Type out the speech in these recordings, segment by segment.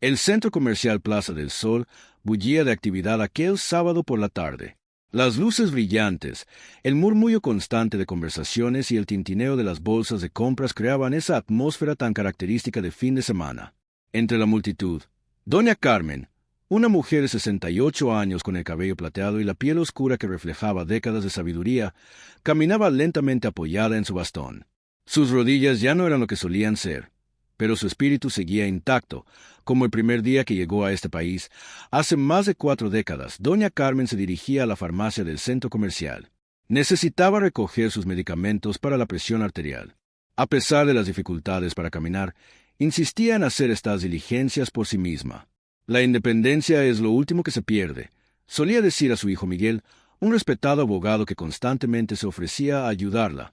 El centro comercial Plaza del Sol bullía de actividad aquel sábado por la tarde. Las luces brillantes, el murmullo constante de conversaciones y el tintineo de las bolsas de compras creaban esa atmósfera tan característica de fin de semana. Entre la multitud, doña Carmen, una mujer de 68 años con el cabello plateado y la piel oscura que reflejaba décadas de sabiduría, caminaba lentamente apoyada en su bastón. Sus rodillas ya no eran lo que solían ser, pero su espíritu seguía intacto. Como el primer día que llegó a este país, hace más de 4 décadas, doña Carmen se dirigía a la farmacia del centro comercial. Necesitaba recoger sus medicamentos para la presión arterial. A pesar de las dificultades para caminar, insistía en hacer estas diligencias por sí misma. La independencia es lo último que se pierde, solía decir a su hijo Miguel, un respetado abogado que constantemente se ofrecía a ayudarla.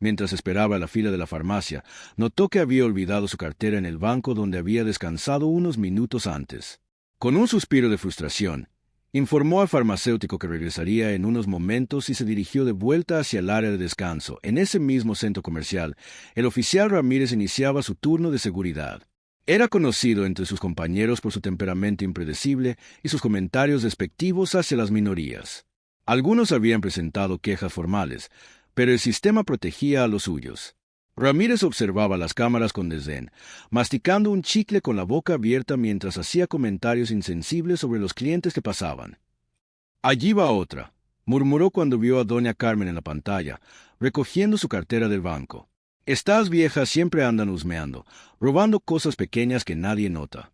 Mientras esperaba en la fila de la farmacia, notó que había olvidado su cartera en el banco donde había descansado unos minutos antes. Con un suspiro de frustración, informó al farmacéutico que regresaría en unos momentos y se dirigió de vuelta hacia el área de descanso. En ese mismo centro comercial, el oficial Ramírez iniciaba su turno de seguridad. Era conocido entre sus compañeros por su temperamento impredecible y sus comentarios despectivos hacia las minorías. Algunos habían presentado quejas formales, pero el sistema protegía a los suyos. Ramírez observaba las cámaras con desdén, masticando un chicle con la boca abierta mientras hacía comentarios insensibles sobre los clientes que pasaban. «Allí va otra», murmuró cuando vio a doña Carmen en la pantalla, recogiendo su cartera del banco. «Estas viejas siempre andan husmeando, robando cosas pequeñas que nadie nota».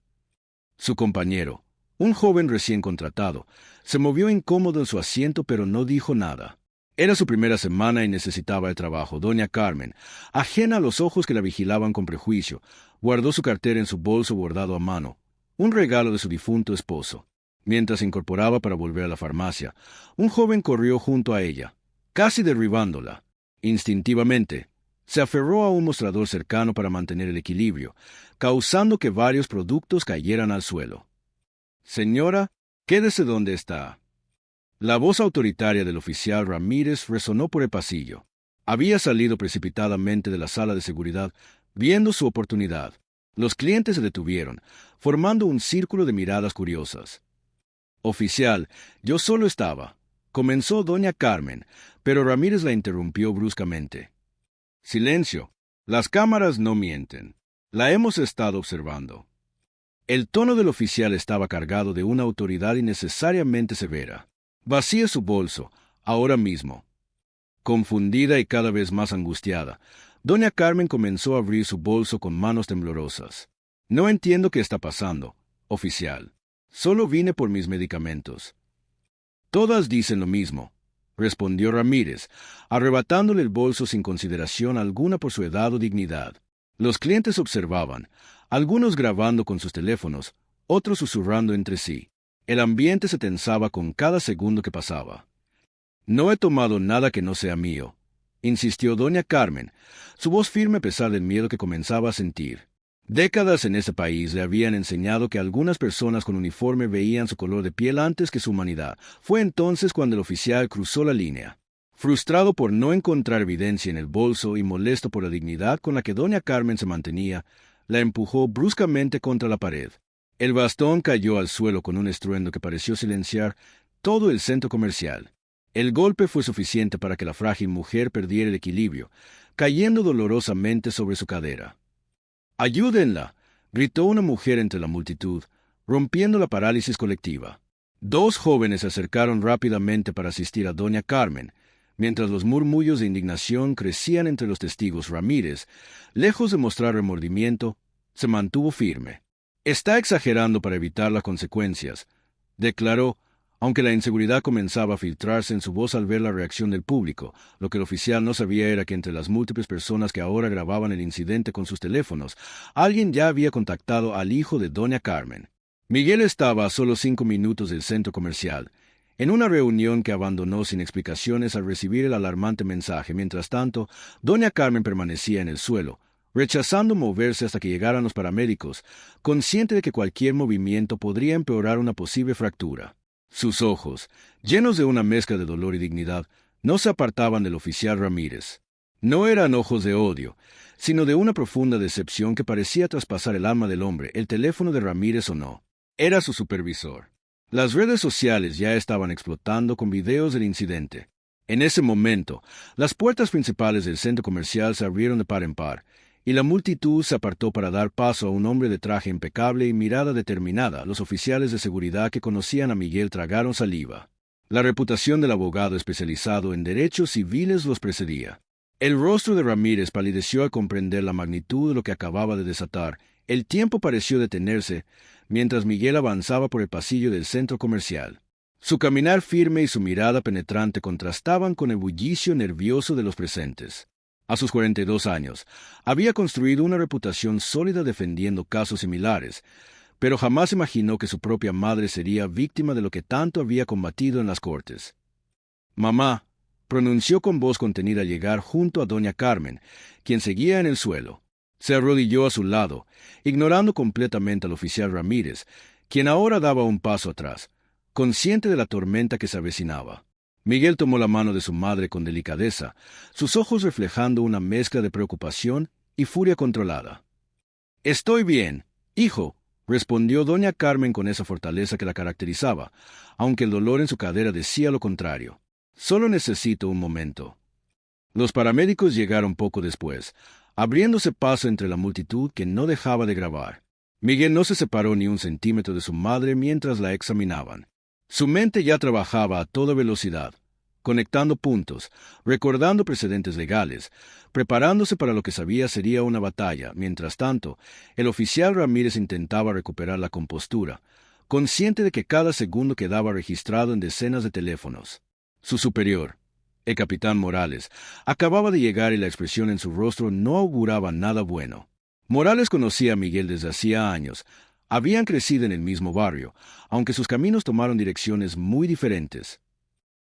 Su compañero, un joven recién contratado, se movió incómodo en su asiento pero no dijo nada. Era su primera semana y necesitaba el trabajo. Doña Carmen, ajena a los ojos que la vigilaban con prejuicio, guardó su cartera en su bolso bordado a mano, un regalo de su difunto esposo. Mientras se incorporaba para volver a la farmacia, un joven corrió junto a ella, casi derribándola. Instintivamente, se aferró a un mostrador cercano para mantener el equilibrio, causando que varios productos cayeran al suelo. «Señora, quédese donde está». La voz autoritaria del oficial Ramírez resonó por el pasillo. Había salido precipitadamente de la sala de seguridad, viendo su oportunidad. Los clientes se detuvieron, formando un círculo de miradas curiosas. «Oficial, yo solo estaba», comenzó doña Carmen, pero Ramírez la interrumpió bruscamente. «Silencio. Las cámaras no mienten. La hemos estado observando». El tono del oficial estaba cargado de una autoridad innecesariamente severa. «Vacíe su bolso, ahora mismo». Confundida y cada vez más angustiada, doña Carmen comenzó a abrir su bolso con manos temblorosas. «No entiendo qué está pasando, oficial. Solo vine por mis medicamentos». «Todas dicen lo mismo», respondió Ramírez, arrebatándole el bolso sin consideración alguna por su edad o dignidad. Los clientes observaban, algunos grabando con sus teléfonos, otros susurrando entre sí. El ambiente se tensaba con cada segundo que pasaba. «No he tomado nada que no sea mío», insistió doña Carmen, su voz firme a pesar del miedo que comenzaba a sentir. Décadas en ese país le habían enseñado que algunas personas con uniforme veían su color de piel antes que su humanidad. Fue entonces cuando el oficial cruzó la línea. Frustrado por no encontrar evidencia en el bolso y molesto por la dignidad con la que doña Carmen se mantenía, la empujó bruscamente contra la pared. El bastón cayó al suelo con un estruendo que pareció silenciar todo el centro comercial. El golpe fue suficiente para que la frágil mujer perdiera el equilibrio, cayendo dolorosamente sobre su cadera. «¡Ayúdenla!», gritó una mujer entre la multitud, rompiendo la parálisis colectiva. 2 jóvenes se acercaron rápidamente para asistir a doña Carmen, mientras los murmullos de indignación crecían entre los testigos. Ramírez, lejos de mostrar remordimiento, se mantuvo firme. «Está exagerando para evitar las consecuencias», declaró, aunque la inseguridad comenzaba a filtrarse en su voz al ver la reacción del público. Lo que el oficial no sabía era que entre las múltiples personas que ahora grababan el incidente con sus teléfonos, alguien ya había contactado al hijo de doña Carmen. Miguel estaba a solo 5 minutos del centro comercial, en una reunión que abandonó sin explicaciones al recibir el alarmante mensaje. Mientras tanto, doña Carmen permanecía en el suelo, rechazando moverse hasta que llegaran los paramédicos, consciente de que cualquier movimiento podría empeorar una posible fractura. Sus ojos, llenos de una mezcla de dolor y dignidad, no se apartaban del oficial Ramírez. No eran ojos de odio, sino de una profunda decepción que parecía traspasar el alma del hombre. El teléfono de Ramírez sonó. Era su supervisor. Las redes sociales ya estaban explotando con videos del incidente. En ese momento, las puertas principales del centro comercial se abrieron de par en par, y la multitud se apartó para dar paso a un hombre de traje impecable y mirada determinada. Los oficiales de seguridad que conocían a Miguel tragaron saliva. La reputación del abogado especializado en derechos civiles los precedía. El rostro de Ramírez palideció al comprender la magnitud de lo que acababa de desatar. El tiempo pareció detenerse mientras Miguel avanzaba por el pasillo del centro comercial. Su caminar firme y su mirada penetrante contrastaban con el bullicio nervioso de los presentes. A sus 42 años, había construido una reputación sólida defendiendo casos similares, pero jamás imaginó que su propia madre sería víctima de lo que tanto había combatido en las cortes. «Mamá», pronunció con voz contenida al llegar junto a doña Carmen, quien seguía en el suelo. Se arrodilló a su lado, ignorando completamente al oficial Ramírez, quien ahora daba un paso atrás, consciente de la tormenta que se avecinaba. Miguel tomó la mano de su madre con delicadeza, sus ojos reflejando una mezcla de preocupación y furia controlada. «Estoy bien, hijo», respondió doña Carmen con esa fortaleza que la caracterizaba, aunque el dolor en su cadera decía lo contrario. «Solo necesito un momento». Los paramédicos llegaron poco después, abriéndose paso entre la multitud que no dejaba de grabar. Miguel no se separó ni un centímetro de su madre mientras la examinaban. Su mente ya trabajaba a toda velocidad, conectando puntos, recordando precedentes legales, preparándose para lo que sabía sería una batalla. Mientras tanto, el oficial Ramírez intentaba recuperar la compostura, consciente de que cada segundo quedaba registrado en decenas de teléfonos. Su superior, el capitán Morales, acababa de llegar y la expresión en su rostro no auguraba nada bueno. Morales conocía a Miguel desde hacía años. Habían crecido en el mismo barrio, aunque sus caminos tomaron direcciones muy diferentes.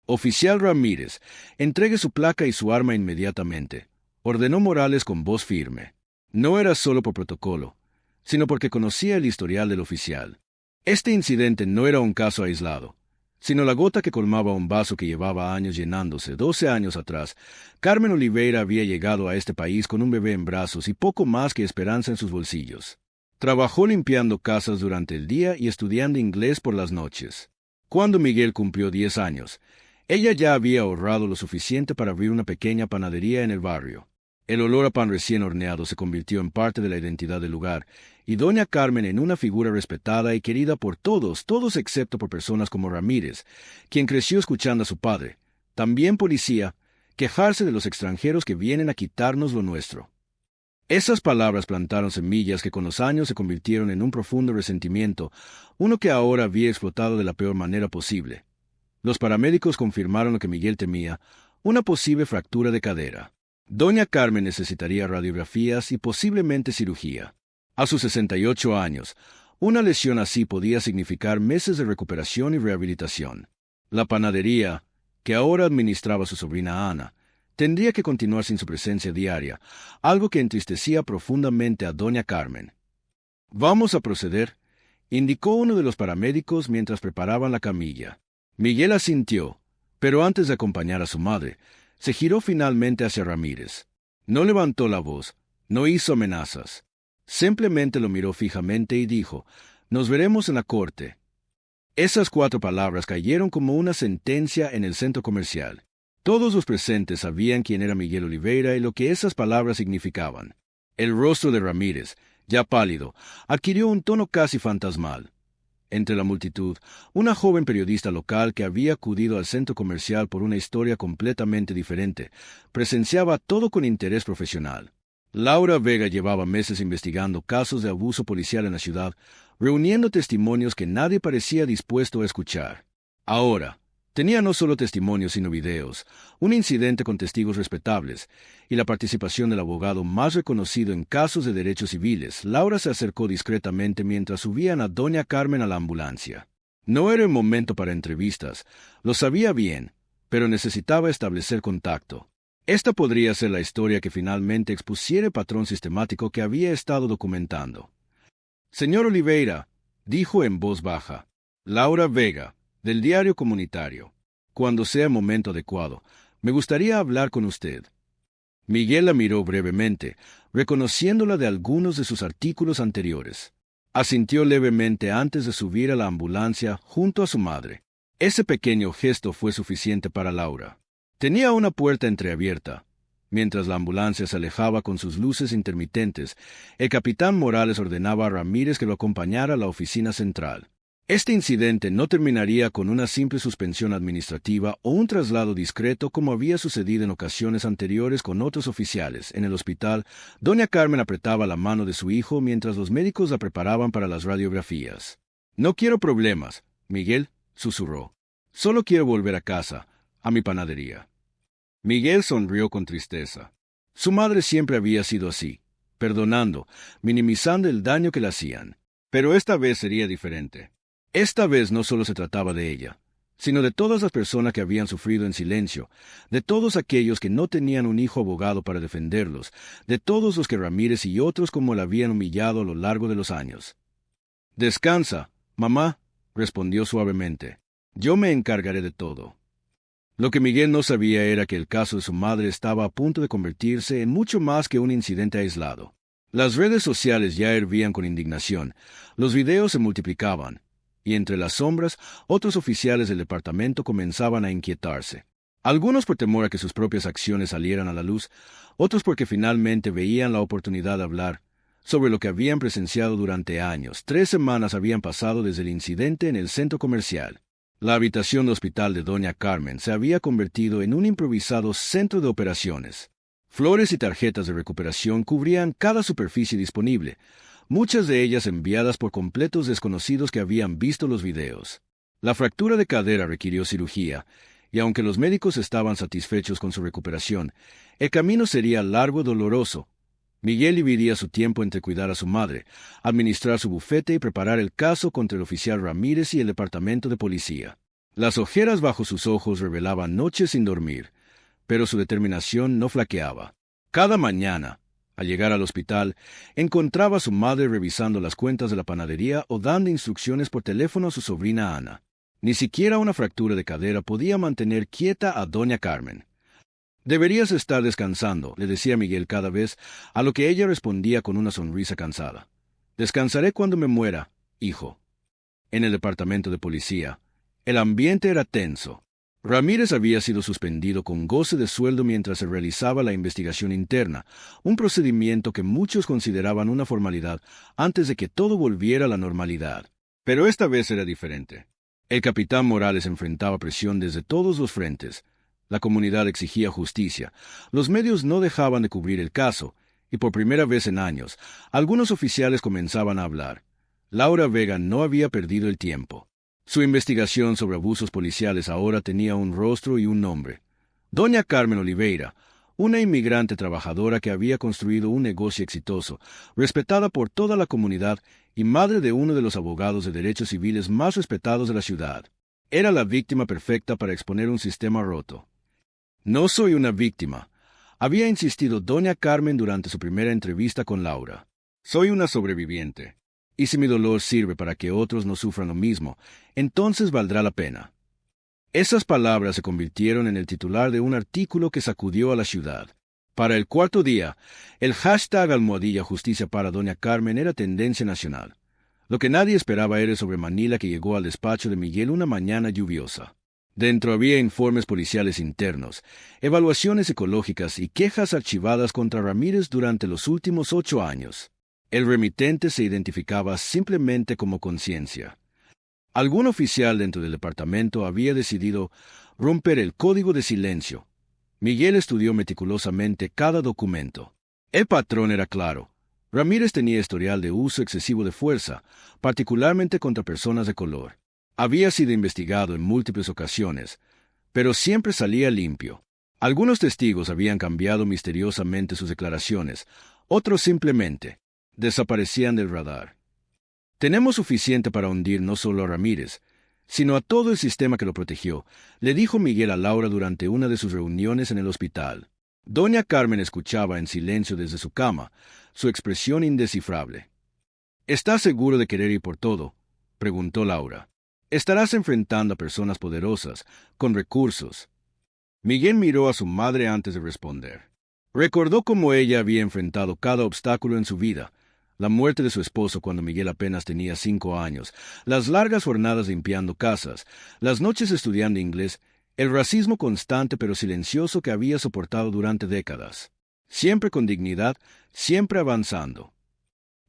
«Oficial Ramírez, entregue su placa y su arma inmediatamente», ordenó Morales con voz firme. No era solo por protocolo, sino porque conocía el historial del oficial. Este incidente no era un caso aislado, sino la gota que colmaba un vaso que llevaba años llenándose. 12 años atrás, Carmen Oliveira había llegado a este país con un bebé en brazos y poco más que esperanza en sus bolsillos. Trabajó limpiando casas durante el día y estudiando inglés por las noches. Cuando Miguel cumplió 10 años, ella ya había ahorrado lo suficiente para abrir una pequeña panadería en el barrio. El olor a pan recién horneado se convirtió en parte de la identidad del lugar, y doña Carmen en una figura respetada y querida por todos excepto por personas como Ramírez, quien creció escuchando a su padre, también policía, quejarse de los extranjeros que vienen a quitarnos lo nuestro. Esas palabras plantaron semillas que con los años se convirtieron en un profundo resentimiento, uno que ahora había explotado de la peor manera posible. Los paramédicos confirmaron lo que Miguel temía, una posible fractura de cadera. Doña Carmen necesitaría radiografías y posiblemente cirugía. A sus 68 años, una lesión así podía significar meses de recuperación y rehabilitación. La panadería, que ahora administraba su sobrina Ana, tendría que continuar sin su presencia diaria, algo que entristecía profundamente a doña Carmen. «Vamos a proceder», indicó uno de los paramédicos mientras preparaban la camilla. Miguel asintió, pero antes de acompañar a su madre, se giró finalmente hacia Ramírez. No levantó la voz, no hizo amenazas. Simplemente lo miró fijamente y dijo: «Nos veremos en la corte». Esas 4 palabras cayeron como una sentencia en el centro comercial. Todos los presentes sabían quién era Miguel Oliveira y lo que esas palabras significaban. El rostro de Ramírez, ya pálido, adquirió un tono casi fantasmal. Entre la multitud, una joven periodista local que había acudido al centro comercial por una historia completamente diferente, presenciaba todo con interés profesional. Laura Vega llevaba meses investigando casos de abuso policial en la ciudad, reuniendo testimonios que nadie parecía dispuesto a escuchar. Ahora, tenía no solo testimonios sino videos, un incidente con testigos respetables y la participación del abogado más reconocido en casos de derechos civiles. Laura se acercó discretamente mientras subían a doña Carmen a la ambulancia. No era el momento para entrevistas, lo sabía bien, pero necesitaba establecer contacto. Esta podría ser la historia que finalmente expusiera el patrón sistemático que había estado documentando. «Señor Oliveira», dijo en voz baja. «Laura Vega, del diario comunitario. Cuando sea el momento adecuado, me gustaría hablar con usted». Miguel la miró brevemente, reconociéndola de algunos de sus artículos anteriores. Asintió levemente antes de subir a la ambulancia junto a su madre. Ese pequeño gesto fue suficiente para Laura. Tenía una puerta entreabierta. Mientras la ambulancia se alejaba con sus luces intermitentes, el capitán Morales ordenaba a Ramírez que lo acompañara a la oficina central. Este incidente no terminaría con una simple suspensión administrativa o un traslado discreto como había sucedido en ocasiones anteriores con otros oficiales. En el hospital, doña Carmen apretaba la mano de su hijo mientras los médicos la preparaban para las radiografías. «No quiero problemas», Miguel susurró. «Solo quiero volver a casa, a mi panadería». Miguel sonrió con tristeza. Su madre siempre había sido así, perdonando, minimizando el daño que le hacían. Pero esta vez sería diferente. Esta vez no solo se trataba de ella, sino de todas las personas que habían sufrido en silencio, de todos aquellos que no tenían un hijo abogado para defenderlos, de todos los que Ramírez y otros como la habían humillado a lo largo de los años. «Descansa, mamá», respondió suavemente. «Yo me encargaré de todo». Lo que Miguel no sabía era que el caso de su madre estaba a punto de convertirse en mucho más que un incidente aislado. Las redes sociales ya hervían con indignación, los videos se multiplicaban, y entre las sombras, otros oficiales del departamento comenzaban a inquietarse. Algunos por temor a que sus propias acciones salieran a la luz, otros porque finalmente veían la oportunidad de hablar sobre lo que habían presenciado durante años. 3 semanas habían pasado desde el incidente en el centro comercial. La habitación de hospital de doña Carmen se había convertido en un improvisado centro de operaciones. Flores y tarjetas de recuperación cubrían cada superficie disponible, muchas de ellas enviadas por completos desconocidos que habían visto los videos. La fractura de cadera requirió cirugía, y aunque los médicos estaban satisfechos con su recuperación, el camino sería largo y doloroso. Miguel dividía su tiempo entre cuidar a su madre, administrar su bufete y preparar el caso contra el oficial Ramírez y el departamento de policía. Las ojeras bajo sus ojos revelaban noches sin dormir, pero su determinación no flaqueaba. Cada mañana, al llegar al hospital, encontraba a su madre revisando las cuentas de la panadería o dando instrucciones por teléfono a su sobrina Ana. Ni siquiera una fractura de cadera podía mantener quieta a doña Carmen. «Deberías estar descansando», le decía Miguel cada vez, a lo que ella respondía con una sonrisa cansada. «Descansaré cuando me muera, hijo». En el departamento de policía, el ambiente era tenso. Ramírez había sido suspendido con goce de sueldo mientras se realizaba la investigación interna, un procedimiento que muchos consideraban una formalidad antes de que todo volviera a la normalidad. Pero esta vez era diferente. El capitán Morales enfrentaba presión desde todos los frentes. La comunidad exigía justicia, los medios no dejaban de cubrir el caso, y por primera vez en años, algunos oficiales comenzaban a hablar. Laura Vega no había perdido el tiempo. Su investigación sobre abusos policiales ahora tenía un rostro y un nombre. Doña Carmen Oliveira, una inmigrante trabajadora que había construido un negocio exitoso, respetada por toda la comunidad y madre de uno de los abogados de derechos civiles más respetados de la ciudad. Era la víctima perfecta para exponer un sistema roto. «No soy una víctima», había insistido doña Carmen durante su primera entrevista con Laura. «Soy una sobreviviente. Y si mi dolor sirve para que otros no sufran lo mismo, entonces valdrá la pena». Esas palabras se convirtieron en el titular de un artículo que sacudió a la ciudad. Para el 4º día, el hashtag #Justicia para doña Carmen era tendencia nacional. Lo que nadie esperaba era el sobre Manila que llegó al despacho de Miguel una mañana lluviosa. Dentro había informes policiales internos, evaluaciones ecológicas y quejas archivadas contra Ramírez durante los últimos 8 años. El remitente se identificaba simplemente como Conciencia. Algún oficial dentro del departamento había decidido romper el código de silencio. Miguel estudió meticulosamente cada documento. El patrón era claro. Ramírez tenía historial de uso excesivo de fuerza, particularmente contra personas de color. Había sido investigado en múltiples ocasiones, pero siempre salía limpio. Algunos testigos habían cambiado misteriosamente sus declaraciones, otros simplemente desaparecían del radar. «Tenemos suficiente para hundir no solo a Ramírez, sino a todo el sistema que lo protegió», le dijo Miguel a Laura durante una de sus reuniones en el hospital. Doña Carmen escuchaba en silencio desde su cama, su expresión indescifrable. «¿Estás seguro de querer ir por todo?», preguntó Laura. «Estarás enfrentando a personas poderosas, con recursos». Miguel miró a su madre antes de responder. Recordó cómo ella había enfrentado cada obstáculo en su vida: la muerte de su esposo cuando Miguel apenas tenía 5 años, las largas jornadas limpiando casas, las noches estudiando inglés, el racismo constante pero silencioso que había soportado durante décadas. Siempre con dignidad, siempre avanzando.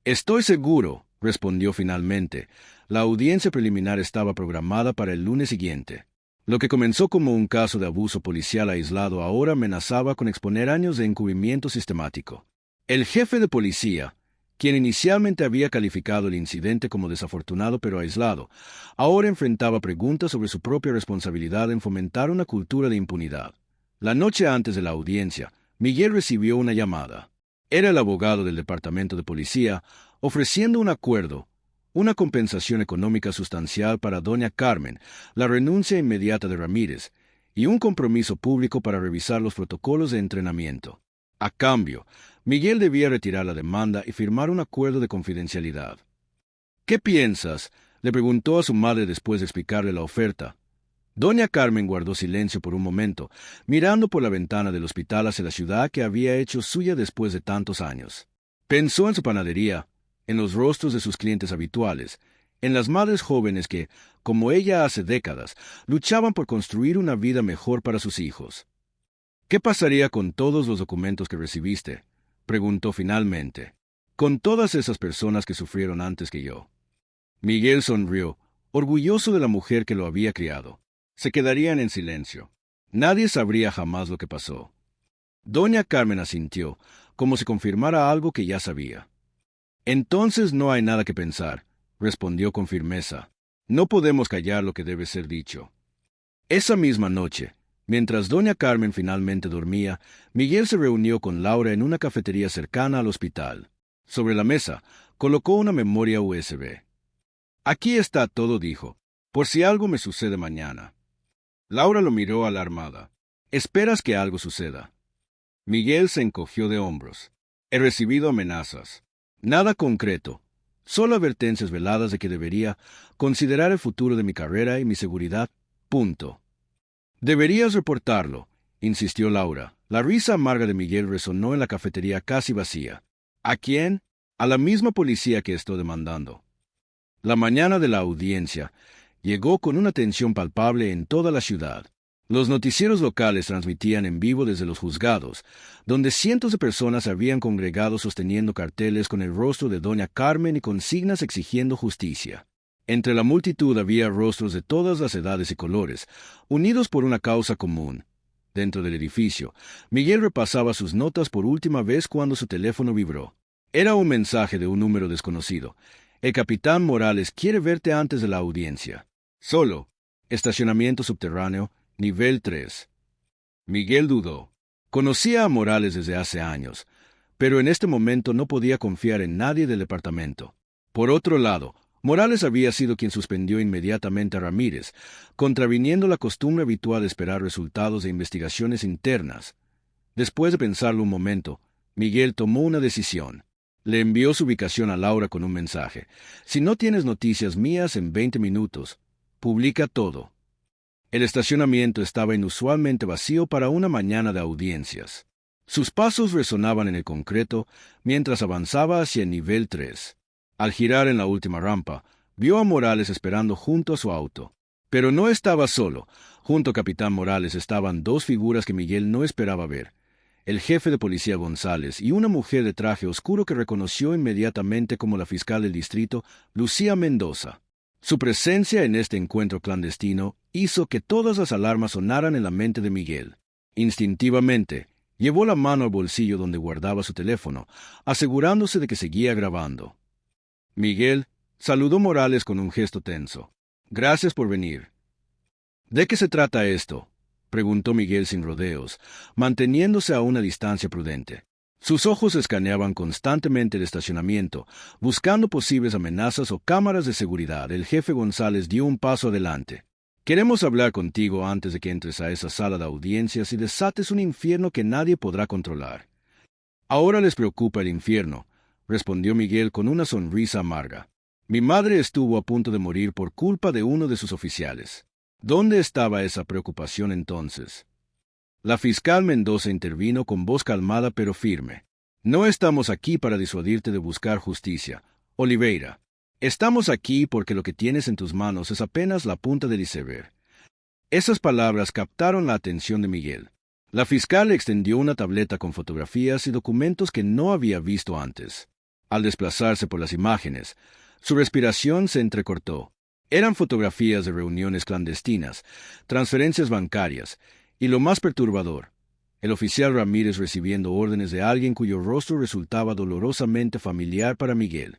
Estoy seguro, respondió finalmente. La audiencia preliminar estaba programada para el lunes siguiente. Lo que comenzó como un caso de abuso policial aislado ahora amenazaba con exponer años de encubrimiento sistemático. El jefe de policía, quien inicialmente había calificado el incidente como desafortunado pero aislado, ahora enfrentaba preguntas sobre su propia responsabilidad en fomentar una cultura de impunidad. La noche antes de la audiencia, Miguel recibió una llamada. Era el abogado del departamento de policía ofreciendo un acuerdo, una compensación económica sustancial para doña Carmen, la renuncia inmediata de Ramírez y un compromiso público para revisar los protocolos de entrenamiento. A cambio, Miguel debía retirar la demanda y firmar un acuerdo de confidencialidad. ¿Qué piensas?, le preguntó a su madre después de explicarle la oferta. Doña Carmen guardó silencio por un momento, mirando por la ventana del hospital hacia la ciudad que había hecho suya después de tantos años. Pensó en su panadería, en los rostros de sus clientes habituales, en las madres jóvenes que, como ella hace décadas, luchaban por construir una vida mejor para sus hijos. ¿Qué pasaría con todos los documentos que recibiste?, preguntó finalmente. Con todas esas personas que sufrieron antes que yo. Miguel sonrió, orgulloso de la mujer que lo había criado. Se quedarían en silencio. Nadie sabría jamás lo que pasó. Doña Carmen asintió, como si confirmara algo que ya sabía. Entonces no hay nada que pensar, respondió con firmeza. No podemos callar lo que debe ser dicho. Esa misma noche, mientras doña Carmen finalmente dormía, Miguel se reunió con Laura en una cafetería cercana al hospital. Sobre la mesa, colocó una memoria USB. Aquí está todo, dijo, por si algo me sucede mañana. Laura lo miró alarmada. ¿Esperas que algo suceda? Miguel se encogió de hombros. He recibido amenazas. Nada concreto, solo advertencias veladas de que debería considerar el futuro de mi carrera y mi seguridad. Punto. Deberías reportarlo, insistió Laura. La risa amarga de Miguel resonó en la cafetería casi vacía. ¿A quién? A la misma policía que estoy demandando. La mañana de la audiencia llegó con una tensión palpable en toda la ciudad. Los noticieros locales transmitían en vivo desde los juzgados, donde cientos de personas habían congregado sosteniendo carteles con el rostro de doña Carmen y consignas exigiendo justicia. Entre la multitud había rostros de todas las edades y colores, unidos por una causa común. Dentro del edificio, Miguel repasaba sus notas por última vez cuando su teléfono vibró. Era un mensaje de un número desconocido. El capitán Morales quiere verte antes de la audiencia. Solo. Estacionamiento subterráneo, nivel 3. Miguel dudó. Conocía a Morales desde hace años, pero en este momento no podía confiar en nadie del departamento. Por otro lado, Morales había sido quien suspendió inmediatamente a Ramírez, contraviniendo la costumbre habitual de esperar resultados de investigaciones internas. Después de pensarlo un momento, Miguel tomó una decisión. Le envió su ubicación a Laura con un mensaje. Si no tienes noticias mías en 20 minutos, publica todo. El estacionamiento estaba inusualmente vacío para una mañana de audiencias. Sus pasos resonaban en el concreto mientras avanzaba hacia el nivel 3. Al girar en la última rampa, vio a Morales esperando junto a su auto. Pero no estaba solo. Junto a Capitán Morales estaban dos figuras que Miguel no esperaba ver: el jefe de policía González y una mujer de traje oscuro que reconoció inmediatamente como la fiscal del distrito, Lucía Mendoza. Su presencia en este encuentro clandestino hizo que todas las alarmas sonaran en la mente de Miguel. Instintivamente, llevó la mano al bolsillo donde guardaba su teléfono, asegurándose de que seguía grabando. Miguel saludó Morales con un gesto tenso. Gracias por venir. ¿De qué se trata esto?, preguntó Miguel sin rodeos, manteniéndose a una distancia prudente. Sus ojos escaneaban constantemente el estacionamiento, buscando posibles amenazas o cámaras de seguridad. El jefe González dio un paso adelante. Queremos hablar contigo antes de que entres a esa sala de audiencias y desates un infierno que nadie podrá controlar. Ahora les preocupa el infierno, respondió Miguel con una sonrisa amarga. Mi madre estuvo a punto de morir por culpa de uno de sus oficiales. ¿Dónde estaba esa preocupación entonces? La fiscal Mendoza intervino con voz calmada pero firme. No estamos aquí para disuadirte de buscar justicia, Oliveira. Estamos aquí porque lo que tienes en tus manos es apenas la punta del iceberg. Esas palabras captaron la atención de Miguel. La fiscal extendió una tableta con fotografías y documentos que no había visto antes. Al desplazarse por las imágenes, su respiración se entrecortó. Eran fotografías de reuniones clandestinas, transferencias bancarias, y lo más perturbador, el oficial Ramírez recibiendo órdenes de alguien cuyo rostro resultaba dolorosamente familiar para Miguel.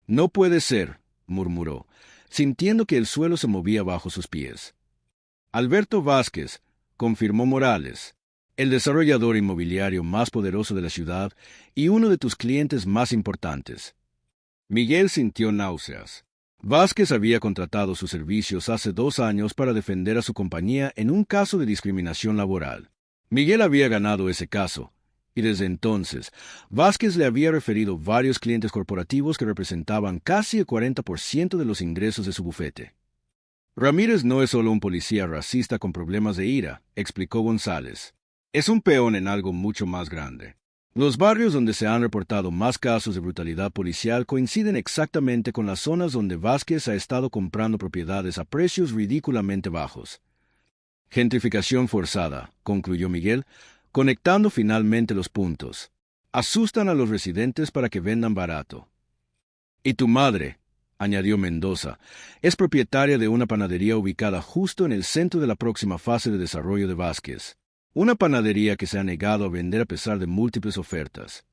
No puede ser, murmuró, sintiendo que el suelo se movía bajo sus pies. Alberto Vázquez, confirmó Morales, el desarrollador inmobiliario más poderoso de la ciudad y uno de tus clientes más importantes. Miguel sintió náuseas. Vázquez había contratado sus servicios hace 2 años para defender a su compañía en un caso de discriminación laboral. Miguel había ganado ese caso, y desde entonces, Vázquez le había referido varios clientes corporativos que representaban casi el 40% de los ingresos de su bufete. Ramírez no es solo un policía racista con problemas de ira, explicó González. Es un peón en algo mucho más grande. Los barrios donde se han reportado más casos de brutalidad policial coinciden exactamente con las zonas donde Vázquez ha estado comprando propiedades a precios ridículamente bajos. Gentrificación forzada, concluyó Miguel, conectando finalmente los puntos. Asustan a los residentes para que vendan barato. Y tu madre, añadió Mendoza, es propietaria de una panadería ubicada justo en el centro de la próxima fase de desarrollo de Vázquez. Una panadería que se ha negado a vender a pesar de múltiples ofertas.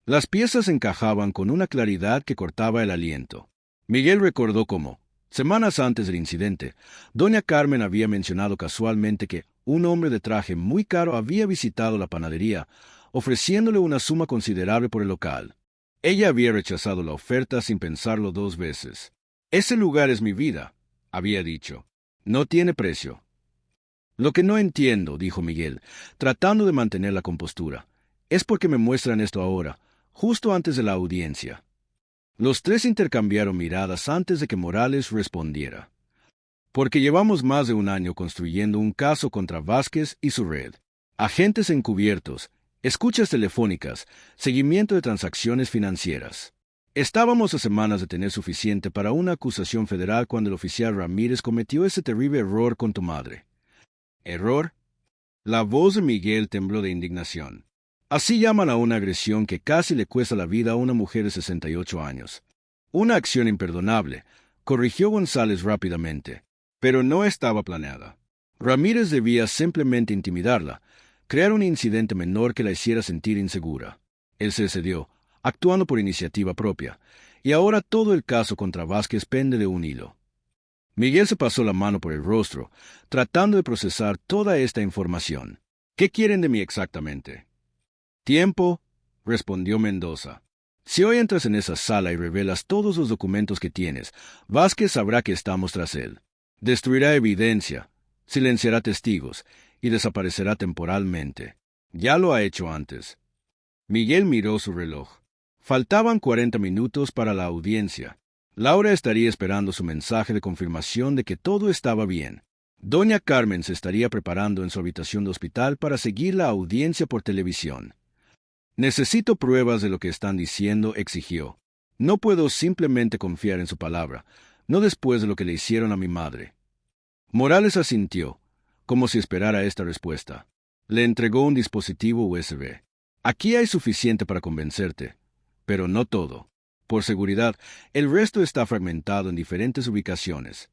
Las piezas encajaban con una claridad que cortaba el aliento. Miguel recordó cómo, semanas antes del incidente, doña Carmen había mencionado casualmente que un hombre de traje muy caro había visitado la panadería, ofreciéndole una suma considerable por el local. Ella había rechazado la oferta sin pensarlo 2 veces. «Ese lugar es mi vida», había dicho. «No tiene precio». «Lo que no entiendo», dijo Miguel, tratando de mantener la compostura, «es porque me muestran esto ahora, justo antes de la audiencia». Los tres intercambiaron miradas antes de que Morales respondiera. «Porque llevamos más de 1 año construyendo un caso contra Vázquez y su red. Agentes encubiertos, escuchas telefónicas, seguimiento de transacciones financieras. Estábamos a semanas de tener suficiente para una acusación federal cuando el oficial Ramírez cometió ese terrible error con tu madre». ¿Error? La voz de Miguel tembló de indignación. Así llaman a una agresión que casi le cuesta la vida a una mujer de 68 años. Una acción imperdonable, corrigió González rápidamente, pero no estaba planeada. Ramírez debía simplemente intimidarla, crear un incidente menor que la hiciera sentir insegura. Él se cedió, actuando por iniciativa propia, y ahora todo el caso contra Vázquez pende de un hilo. Miguel se pasó la mano por el rostro, tratando de procesar toda esta información. ¿Qué quieren de mí exactamente? «Tiempo», respondió Mendoza. «Si hoy entras en esa sala y revelas todos los documentos que tienes, Vázquez sabrá que estamos tras él. Destruirá evidencia, silenciará testigos y desaparecerá temporalmente. Ya lo ha hecho antes». Miguel miró su reloj. Faltaban 40 minutos para la audiencia. Laura estaría esperando su mensaje de confirmación de que todo estaba bien. Doña Carmen se estaría preparando en su habitación de hospital para seguir la audiencia por televisión. «Necesito pruebas de lo que están diciendo», exigió. «No puedo simplemente confiar en su palabra, no después de lo que le hicieron a mi madre». Morales asintió, como si esperara esta respuesta. Le entregó un dispositivo USB. «Aquí hay suficiente para convencerte, pero no todo. Por seguridad, el resto está fragmentado en diferentes ubicaciones».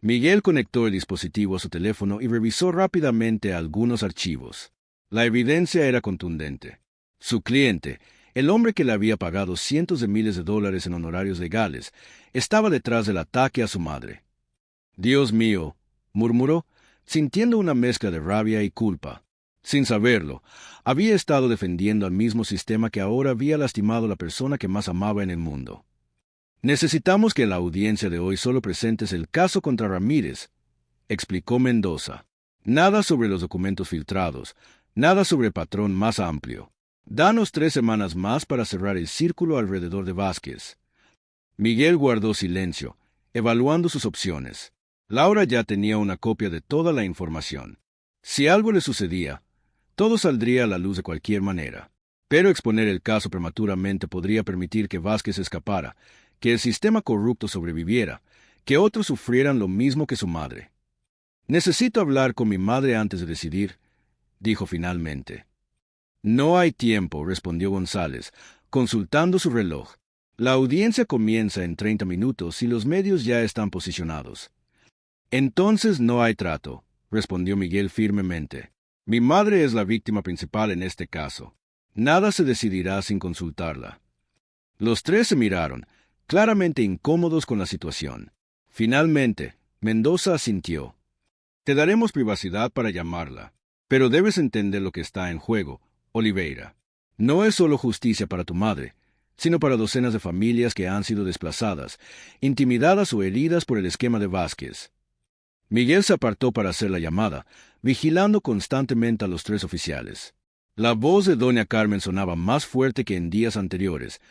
Miguel conectó el dispositivo a su teléfono y revisó rápidamente algunos archivos. La evidencia era contundente. Su cliente, el hombre que le había pagado cientos de miles de dólares en honorarios legales, estaba detrás del ataque a su madre. «Dios mío», murmuró, sintiendo una mezcla de rabia y culpa. Sin saberlo, había estado defendiendo al mismo sistema que ahora había lastimado a la persona que más amaba en el mundo. «Necesitamos que en la audiencia de hoy solo presentes el caso contra Ramírez», explicó Mendoza. «Nada sobre los documentos filtrados, nada sobre el patrón más amplio. Danos 3 semanas más para cerrar el círculo alrededor de Vázquez». Miguel guardó silencio, evaluando sus opciones. Laura ya tenía una copia de toda la información. Si algo le sucedía, todo saldría a la luz de cualquier manera. Pero exponer el caso prematuramente podría permitir que Vázquez escapara, que el sistema corrupto sobreviviera, que otros sufrieran lo mismo que su madre. Necesito hablar con mi madre antes de decidir, dijo finalmente. No hay tiempo, respondió González, consultando su reloj. La audiencia comienza en 30 minutos y los medios ya están posicionados. Entonces no hay trato, respondió Miguel firmemente. Mi madre es la víctima principal en este caso. Nada se decidirá sin consultarla. Los tres se miraron, claramente incómodos con la situación. Finalmente, Mendoza asintió. Te daremos privacidad para llamarla, pero debes entender lo que está en juego, Oliveira. No es solo justicia para tu madre, sino para docenas de familias que han sido desplazadas, intimidadas o heridas por el esquema de Vázquez. Miguel se apartó para hacer la llamada, vigilando constantemente a los tres oficiales. La voz de doña Carmen sonaba más fuerte que en días anteriores,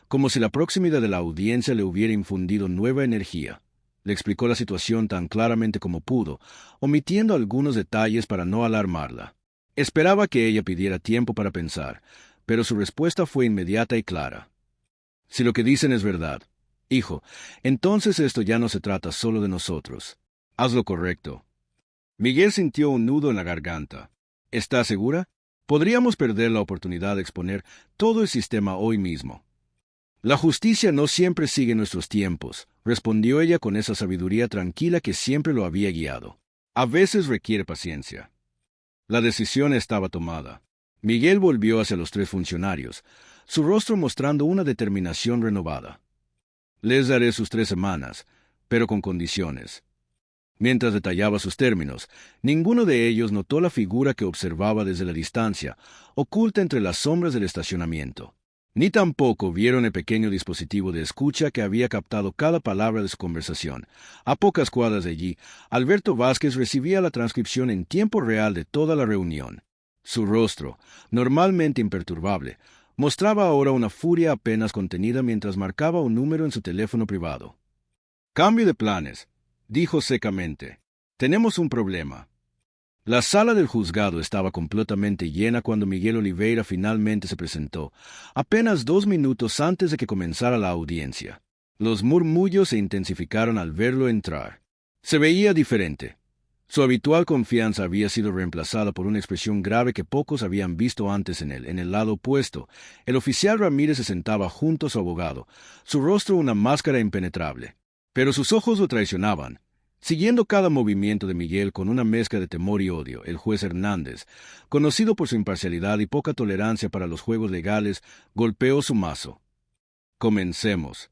como si la proximidad de la audiencia le hubiera infundido nueva energía. Le explicó la situación tan claramente como pudo, omitiendo algunos detalles para no alarmarla. Esperaba que ella pidiera tiempo para pensar, pero su respuesta fue inmediata y clara. Si lo que dicen es verdad, hijo, entonces esto ya no se trata solo de nosotros. Haz lo correcto. Miguel sintió un nudo en la garganta. ¿Estás segura? Podríamos perder la oportunidad de exponer todo el sistema hoy mismo. La justicia no siempre sigue nuestros tiempos, respondió ella con esa sabiduría tranquila que siempre lo había guiado. A veces requiere paciencia. La decisión estaba tomada. Miguel volvió hacia los tres funcionarios, su rostro mostrando una determinación renovada. Les daré sus 3 semanas, pero con condiciones. Mientras detallaba sus términos, ninguno de ellos notó la figura que observaba desde la distancia, oculta entre las sombras del estacionamiento. Ni tampoco vieron el pequeño dispositivo de escucha que había captado cada palabra de su conversación. A pocas cuadras de allí, Alberto Vázquez recibía la transcripción en tiempo real de toda la reunión. Su rostro, normalmente imperturbable, mostraba ahora una furia apenas contenida mientras marcaba un número en su teléfono privado. «Cambio de planes», dijo secamente. «Tenemos un problema». La sala del juzgado estaba completamente llena cuando Miguel Oliveira finalmente se presentó, apenas 2 minutos antes de que comenzara la audiencia. Los murmullos se intensificaron al verlo entrar. Se veía diferente. Su habitual confianza había sido reemplazada por una expresión grave que pocos habían visto antes en él. En el lado opuesto, el oficial Ramírez se sentaba junto a su abogado, su rostro una máscara impenetrable. Pero sus ojos lo traicionaban. Siguiendo cada movimiento de Miguel con una mezcla de temor y odio, el juez Hernández, conocido por su imparcialidad y poca tolerancia para los juegos legales, golpeó su mazo. Comencemos.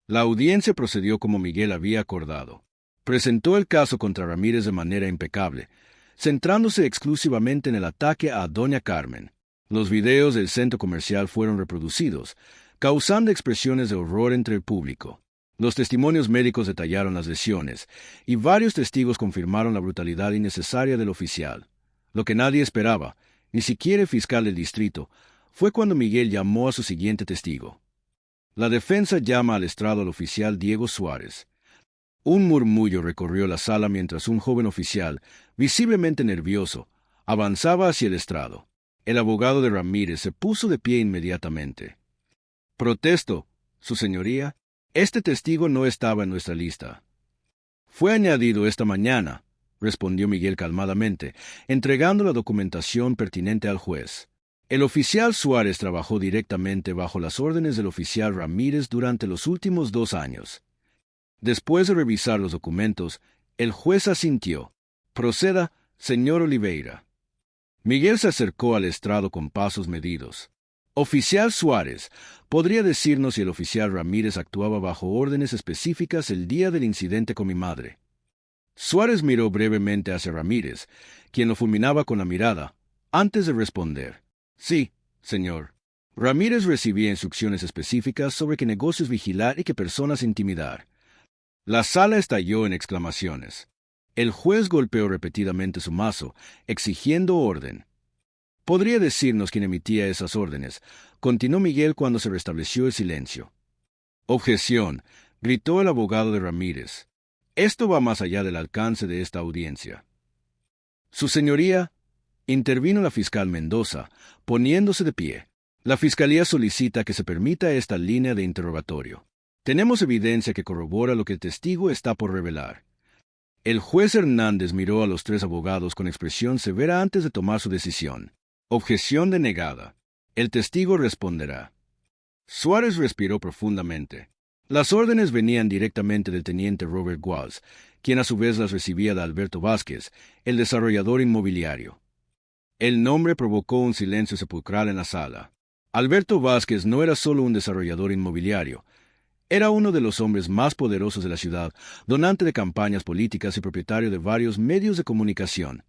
La audiencia procedió como Miguel había acordado. Presentó el caso contra Ramírez de manera impecable, centrándose exclusivamente en el ataque a doña Carmen. Los videos del centro comercial fueron reproducidos, causando expresiones de horror entre el público. Los testimonios médicos detallaron las lesiones, y varios testigos confirmaron la brutalidad innecesaria del oficial. Lo que nadie esperaba, ni siquiera el fiscal del distrito, fue cuando Miguel llamó a su siguiente testigo. La defensa llama al estrado al oficial Diego Suárez. Un murmullo recorrió la sala mientras un joven oficial, visiblemente nervioso, avanzaba hacia el estrado. El abogado de Ramírez se puso de pie inmediatamente. «Protesto, su señoría. Este testigo no estaba en nuestra lista». «Fue añadido esta mañana», respondió Miguel calmadamente, entregando la documentación pertinente al juez. El oficial Suárez trabajó directamente bajo las órdenes del oficial Ramírez durante los últimos 2 años. Después de revisar los documentos, el juez asintió. «Proceda, señor Oliveira». Miguel se acercó al estrado con pasos medidos. «Oficial Suárez, ¿podría decirnos si el oficial Ramírez actuaba bajo órdenes específicas el día del incidente con mi madre?» Suárez miró brevemente hacia Ramírez, quien lo fulminaba con la mirada, antes de responder. «Sí, señor. Ramírez recibía instrucciones específicas sobre qué negocios vigilar y qué personas intimidar». La sala estalló en exclamaciones. El juez golpeó repetidamente su mazo, exigiendo orden. «¿Podría decirnos quién emitía esas órdenes?», continuó Miguel cuando se restableció el silencio. «Objeción», gritó el abogado de Ramírez. «Esto va más allá del alcance de esta audiencia». Su señoría, intervino la fiscal Mendoza, poniéndose de pie. La fiscalía solicita que se permita esta línea de interrogatorio. Tenemos evidencia que corrobora lo que el testigo está por revelar. El juez Hernández miró a los tres abogados con expresión severa antes de tomar su decisión. Objeción denegada. El testigo responderá. Suárez respiró profundamente. Las órdenes venían directamente del teniente Robert Walls, quien a su vez las recibía de Alberto Vázquez, el desarrollador inmobiliario. El nombre provocó un silencio sepulcral en la sala. Alberto Vázquez no era solo un desarrollador inmobiliario, era uno de los hombres más poderosos de la ciudad, donante de campañas políticas y propietario de varios medios de comunicación.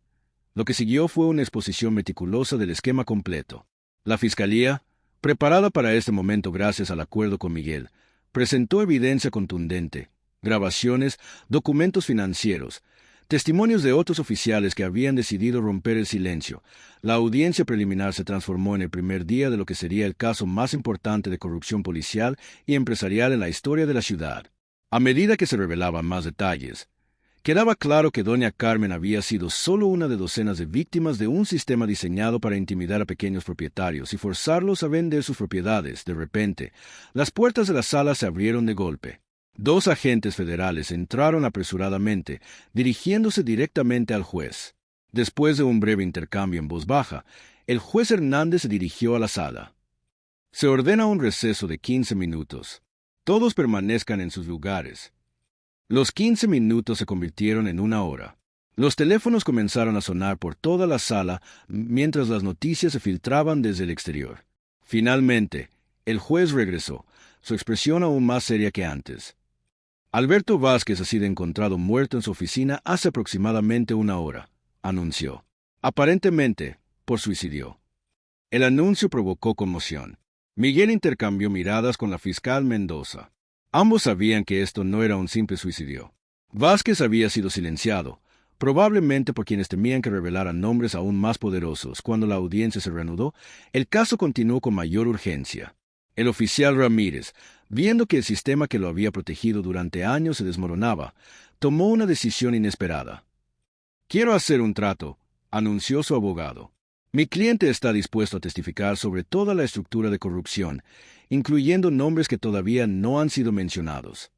Lo que siguió fue una exposición meticulosa del esquema completo. La fiscalía, preparada para este momento gracias al acuerdo con Miguel, presentó evidencia contundente, grabaciones, documentos financieros, testimonios de otros oficiales que habían decidido romper el silencio. La audiencia preliminar se transformó en el primer día de lo que sería el caso más importante de corrupción policial y empresarial en la historia de la ciudad. A medida que se revelaban más detalles, quedaba claro que doña Carmen había sido solo una de docenas de víctimas de un sistema diseñado para intimidar a pequeños propietarios y forzarlos a vender sus propiedades. De repente, las puertas de la sala se abrieron de golpe. Dos agentes federales entraron apresuradamente, dirigiéndose directamente al juez. Después de un breve intercambio en voz baja, el juez Hernández se dirigió a la sala. Se ordena un receso de 15 minutos. Todos permanezcan en sus lugares. Los 15 minutos se convirtieron en una hora. Los teléfonos comenzaron a sonar por toda la sala mientras las noticias se filtraban desde el exterior. Finalmente, el juez regresó, su expresión aún más seria que antes. Alberto Vázquez ha sido encontrado muerto en su oficina hace aproximadamente una hora, anunció. Aparentemente, por suicidio. El anuncio provocó conmoción. Miguel intercambió miradas con la fiscal Mendoza. Ambos sabían que esto no era un simple suicidio. Vázquez había sido silenciado, probablemente por quienes temían que revelaran nombres aún más poderosos. Cuando la audiencia se reanudó, el caso continuó con mayor urgencia. El oficial Ramírez, viendo que el sistema que lo había protegido durante años se desmoronaba, tomó una decisión inesperada. «Quiero hacer un trato», anunció su abogado. «Mi cliente está dispuesto a testificar sobre toda la estructura de corrupción, incluyendo nombres que todavía no han sido mencionados».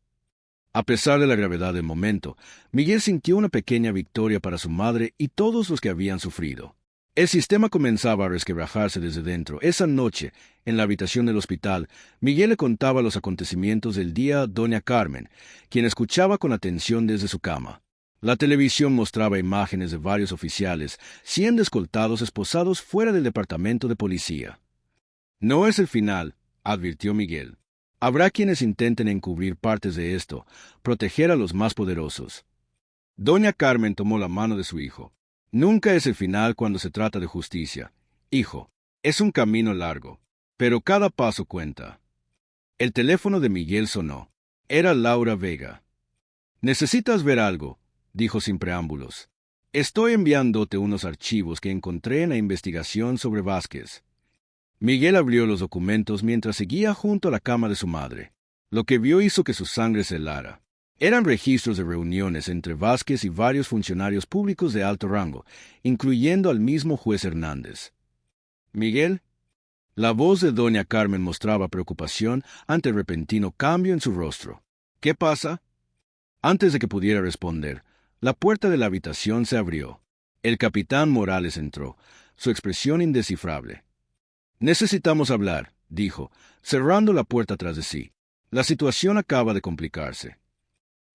A pesar de la gravedad del momento, Miguel sintió una pequeña victoria para su madre y todos los que habían sufrido. El sistema comenzaba a resquebrajarse desde dentro. Esa noche, en la habitación del hospital, Miguel le contaba los acontecimientos del día a doña Carmen, quien escuchaba con atención desde su cama. La televisión mostraba imágenes de varios oficiales siendo escoltados esposados fuera del departamento de policía. «No es el final», advirtió Miguel. «Habrá quienes intenten encubrir partes de esto, proteger a los más poderosos». Doña Carmen tomó la mano de su hijo. «Nunca es el final cuando se trata de justicia. Hijo, es un camino largo, pero cada paso cuenta». El teléfono de Miguel sonó. Era Laura Vega. «¿Necesitas ver algo?», dijo sin preámbulos. «Estoy enviándote unos archivos que encontré en la investigación sobre Vázquez». Miguel abrió los documentos mientras seguía junto a la cama de su madre. Lo que vio hizo que su sangre se helara. Eran registros de reuniones entre Vázquez y varios funcionarios públicos de alto rango, incluyendo al mismo juez Hernández. «Miguel». La voz de doña Carmen mostraba preocupación ante el repentino cambio en su rostro. «¿Qué pasa?». Antes de que pudiera responder, la puerta de la habitación se abrió. El capitán Morales entró, su expresión indescifrable. «Necesitamos hablar», dijo, cerrando la puerta tras de sí. «La situación acaba de complicarse».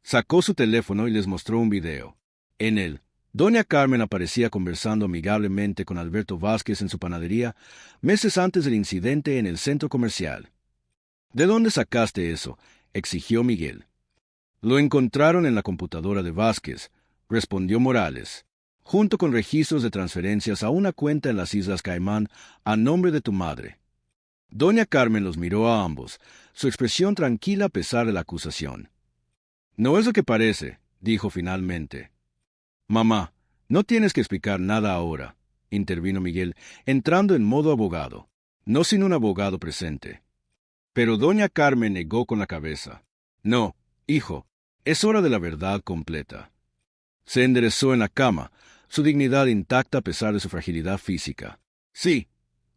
Sacó su teléfono y les mostró un video. En él, doña Carmen aparecía conversando amigablemente con Alberto Vázquez en su panadería meses antes del incidente en el centro comercial. «¿De dónde sacaste eso?», exigió Miguel. «Lo encontraron en la computadora de Vázquez», respondió Morales, «junto con registros de transferencias a una cuenta en las Islas Caimán a nombre de tu madre». Doña Carmen los miró a ambos, su expresión tranquila a pesar de la acusación. «No es lo que parece», dijo finalmente. «Mamá, no tienes que explicar nada ahora», intervino Miguel, entrando en modo abogado. «No sin un abogado presente». Pero doña Carmen negó con la cabeza. «No, hijo, es hora de la verdad completa». Se enderezó en la cama, su dignidad intacta a pesar de su fragilidad física. Sí,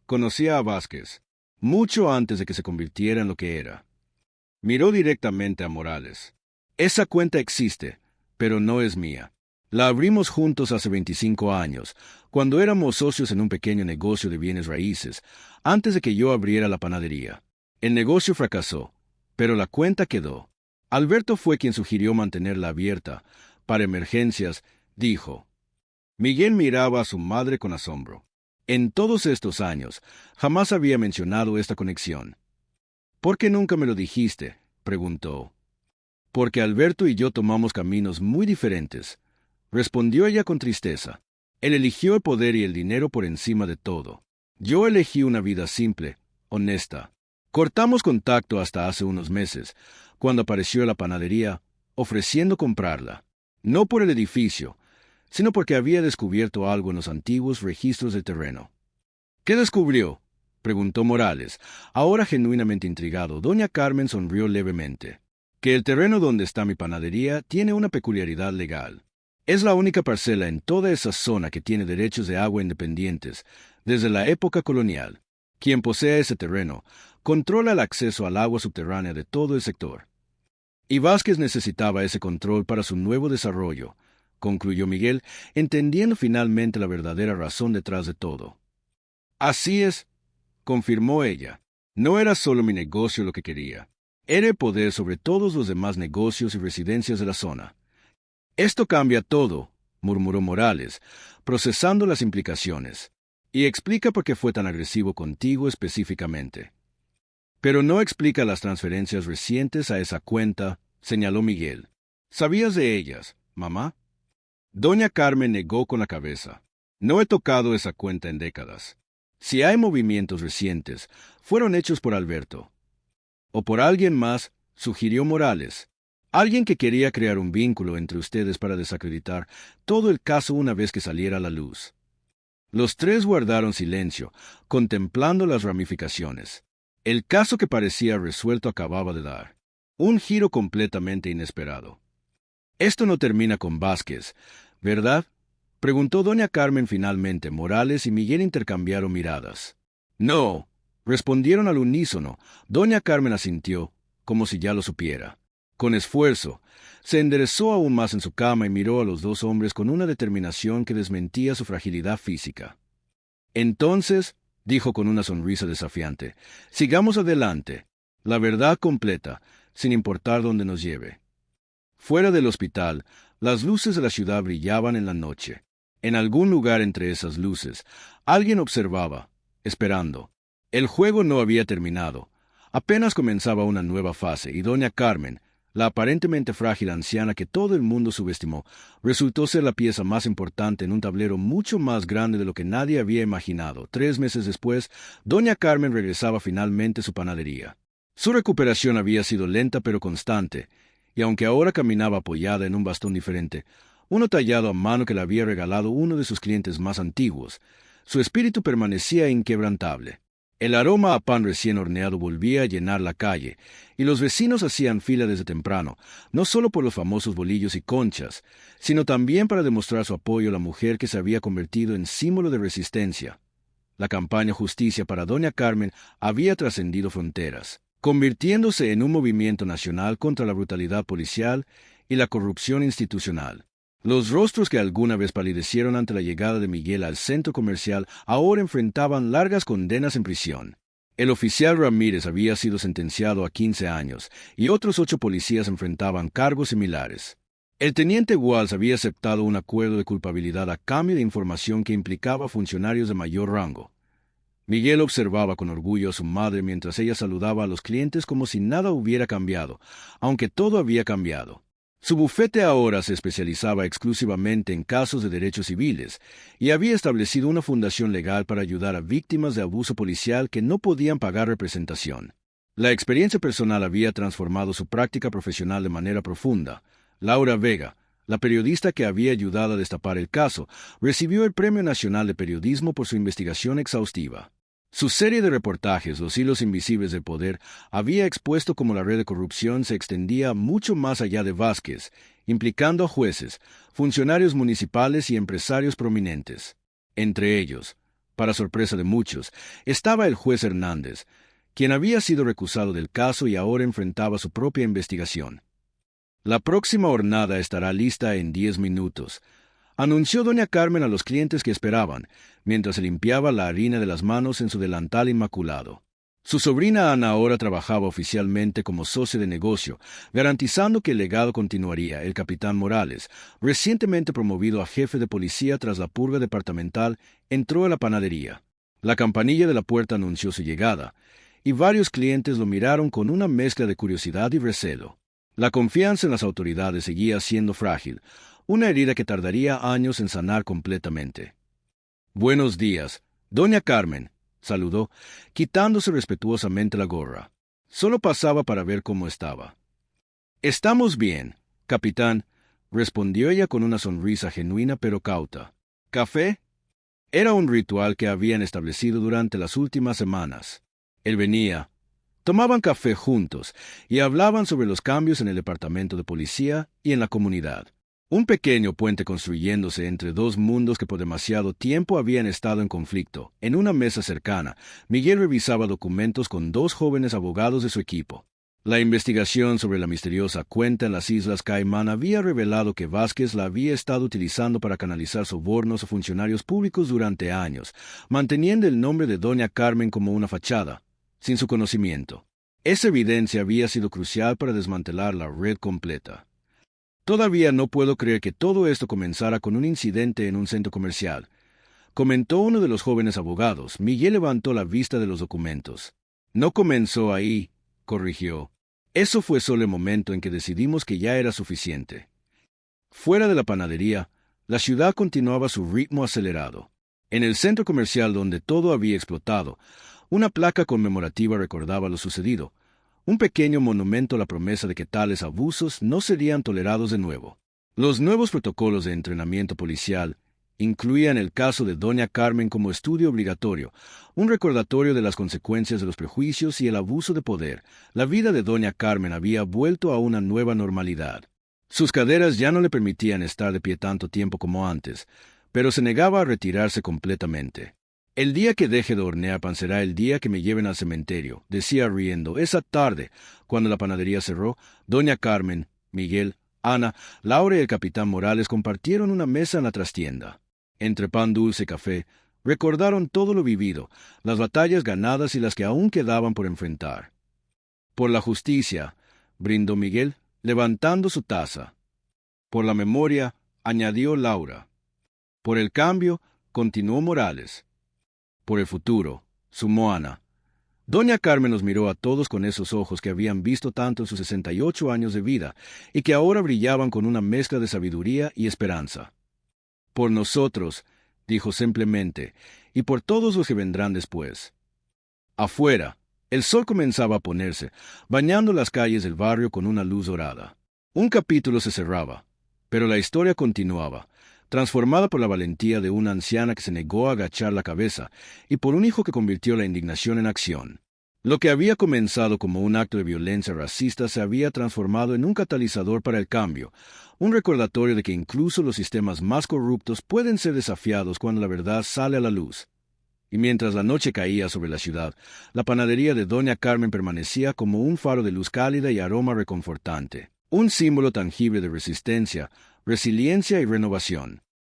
conocía a Vázquez, mucho antes de que se convirtiera en lo que era. Miró directamente a Morales. Esa cuenta existe, pero no es mía. La abrimos juntos hace 25 años, cuando éramos socios en un pequeño negocio de bienes raíces, antes de que yo abriera la panadería. El negocio fracasó, pero la cuenta quedó. Alberto fue quien sugirió mantenerla abierta. Para emergencias, dijo. Miguel miraba a su madre con asombro. En todos estos años, jamás había mencionado esta conexión. ¿Por qué nunca me lo dijiste?, preguntó. Porque Alberto y yo tomamos caminos muy diferentes, respondió ella con tristeza. Él eligió el poder y el dinero por encima de todo. Yo elegí una vida simple, honesta. Cortamos contacto hasta hace unos meses, cuando apareció la panadería, ofreciendo comprarla. No por el edificio, sino porque había descubierto algo en los antiguos registros del terreno. ¿Qué descubrió?, preguntó Morales, ahora genuinamente intrigado. Doña Carmen sonrió levemente. Que el terreno donde está mi panadería tiene una peculiaridad legal. Es la única parcela en toda esa zona que tiene derechos de agua independientes, desde la época colonial. Quien posea ese terreno controla el acceso al agua subterránea de todo el sector. Y Vázquez necesitaba ese control para su nuevo desarrollo, concluyó Miguel, entendiendo finalmente la verdadera razón detrás de todo. Así es, confirmó ella. No era solo mi negocio lo que quería. Era el poder sobre todos los demás negocios y residencias de la zona. Esto cambia todo, murmuró Morales, procesando las implicaciones. Y explica por qué fue tan agresivo contigo específicamente. Pero no explica las transferencias recientes a esa cuenta, señaló Miguel. ¿Sabías de ellas, mamá? Doña Carmen negó con la cabeza. No he tocado esa cuenta en décadas. Si hay movimientos recientes, fueron hechos por Alberto. O por alguien más, sugirió Morales. Alguien que quería crear un vínculo entre ustedes para desacreditar todo el caso una vez que saliera a la luz. Los tres guardaron silencio, contemplando las ramificaciones. El caso que parecía resuelto acababa de dar un giro completamente inesperado. Esto no termina con Vázquez, ¿verdad?, preguntó doña Carmen finalmente. Morales y Miguel intercambiaron miradas. No, respondieron al unísono. Doña Carmen asintió, como si ya lo supiera. Con esfuerzo, se enderezó aún más en su cama y miró a los dos hombres con una determinación que desmentía su fragilidad física. Entonces, dijo con una sonrisa desafiante, sigamos adelante. La verdad completa, sin importar dónde nos lleve. Fuera del hospital, las luces de la ciudad brillaban en la noche. En algún lugar entre esas luces, alguien observaba, esperando. El juego no había terminado. Apenas comenzaba una nueva fase y doña Carmen, la aparentemente frágil anciana que todo el mundo subestimó, resultó ser la pieza más importante en un tablero mucho más grande de lo que nadie había imaginado. 3 meses después, doña Carmen regresaba finalmente a su panadería. Su recuperación había sido lenta pero constante, y aunque ahora caminaba apoyada en un bastón diferente, uno tallado a mano que le había regalado uno de sus clientes más antiguos, su espíritu permanecía inquebrantable. El aroma a pan recién horneado volvía a llenar la calle, y los vecinos hacían fila desde temprano, no solo por los famosos bolillos y conchas, sino también para demostrar su apoyo a la mujer que se había convertido en símbolo de resistencia. La campaña Justicia para doña Carmen había trascendido fronteras, convirtiéndose en un movimiento nacional contra la brutalidad policial y la corrupción institucional. Los rostros que alguna vez palidecieron ante la llegada de Miguel al centro comercial ahora enfrentaban largas condenas en prisión. El oficial Ramírez había sido sentenciado a 15 años y otros 8 policías enfrentaban cargos similares. El teniente Walls había aceptado un acuerdo de culpabilidad a cambio de información que implicaba funcionarios de mayor rango. Miguel observaba con orgullo a su madre mientras ella saludaba a los clientes como si nada hubiera cambiado, aunque todo había cambiado. Su bufete ahora se especializaba exclusivamente en casos de derechos civiles y había establecido una fundación legal para ayudar a víctimas de abuso policial que no podían pagar representación. La experiencia personal había transformado su práctica profesional de manera profunda. Laura Vega, la periodista que había ayudado a destapar el caso, recibió el Premio Nacional de Periodismo por su investigación exhaustiva. Su serie de reportajes, Los hilos invisibles del poder, había expuesto cómo la red de corrupción se extendía mucho más allá de Vázquez, implicando a jueces, funcionarios municipales y empresarios prominentes. Entre ellos, para sorpresa de muchos, estaba el juez Hernández, quien había sido recusado del caso y ahora enfrentaba su propia investigación. La próxima hornada estará lista en 10 minutos, anunció doña Carmen a los clientes que esperaban, mientras se limpiaba la harina de las manos en su delantal inmaculado. Su sobrina Ana ahora trabajaba oficialmente como socia de negocio, garantizando que el legado continuaría. El capitán Morales, recientemente promovido a jefe de policía tras la purga departamental, entró a la panadería. La campanilla de la puerta anunció su llegada, y varios clientes lo miraron con una mezcla de curiosidad y recelo. La confianza en las autoridades seguía siendo frágil, una herida que tardaría años en sanar completamente. «Buenos días, doña Carmen», saludó, quitándose respetuosamente la gorra. Solo pasaba para ver cómo estaba. «Estamos bien, capitán», respondió ella con una sonrisa genuina pero cauta. «¿Café?» Era un ritual que habían establecido durante las últimas semanas. Él venía. Tomaban café juntos y hablaban sobre los cambios en el departamento de policía y en la comunidad. Un pequeño puente construyéndose entre dos mundos que por demasiado tiempo habían estado en conflicto. En una mesa cercana, Miguel revisaba documentos con dos jóvenes abogados de su equipo. La investigación sobre la misteriosa cuenta en las Islas Caimán había revelado que Vázquez la había estado utilizando para canalizar sobornos a funcionarios públicos durante años, manteniendo el nombre de doña Carmen como una fachada, sin su conocimiento. Esa evidencia había sido crucial para desmantelar la red completa. «Todavía no puedo creer que todo esto comenzara con un incidente en un centro comercial», comentó uno de los jóvenes abogados. Miguel levantó la vista de los documentos. «No comenzó ahí», corrigió. «Eso fue solo el momento en que decidimos que ya era suficiente». Fuera de la panadería, la ciudad continuaba su ritmo acelerado. En el centro comercial donde todo había explotado, una placa conmemorativa recordaba lo sucedido, un pequeño monumento a la promesa de que tales abusos no serían tolerados de nuevo. Los nuevos protocolos de entrenamiento policial incluían el caso de doña Carmen como estudio obligatorio, un recordatorio de las consecuencias de los prejuicios y el abuso de poder. La vida de doña Carmen había vuelto a una nueva normalidad. Sus caderas ya no le permitían estar de pie tanto tiempo como antes, pero se negaba a retirarse completamente. «El día que deje de hornear pan será el día que me lleven al cementerio», decía riendo. Esa tarde, cuando la panadería cerró, doña Carmen, Miguel, Ana, Laura y el capitán Morales compartieron una mesa en la trastienda. Entre pan dulce y café, recordaron todo lo vivido, las batallas ganadas y las que aún quedaban por enfrentar. «Por la justicia», brindó Miguel, levantando su taza. «Por la memoria», añadió Laura. «Por el cambio», continuó Morales. «Por el futuro», sumó Ana. Doña Carmen nos miró a todos con esos ojos que habían visto tanto en sus 68 años de vida y que ahora brillaban con una mezcla de sabiduría y esperanza. «Por nosotros», dijo simplemente, «y por todos los que vendrán después». Afuera, el sol comenzaba a ponerse, bañando las calles del barrio con una luz dorada. Un capítulo se cerraba, pero la historia continuaba, transformada por la valentía de una anciana que se negó a agachar la cabeza y por un hijo que convirtió la indignación en acción. Lo que había comenzado como un acto de violencia racista se había transformado en un catalizador para el cambio, un recordatorio de que incluso los sistemas más corruptos pueden ser desafiados cuando la verdad sale a la luz. Y mientras la noche caía sobre la ciudad, la panadería de doña Carmen permanecía como un faro de luz cálida y aroma reconfortante, un símbolo tangible de resistencia, resiliencia y renovación.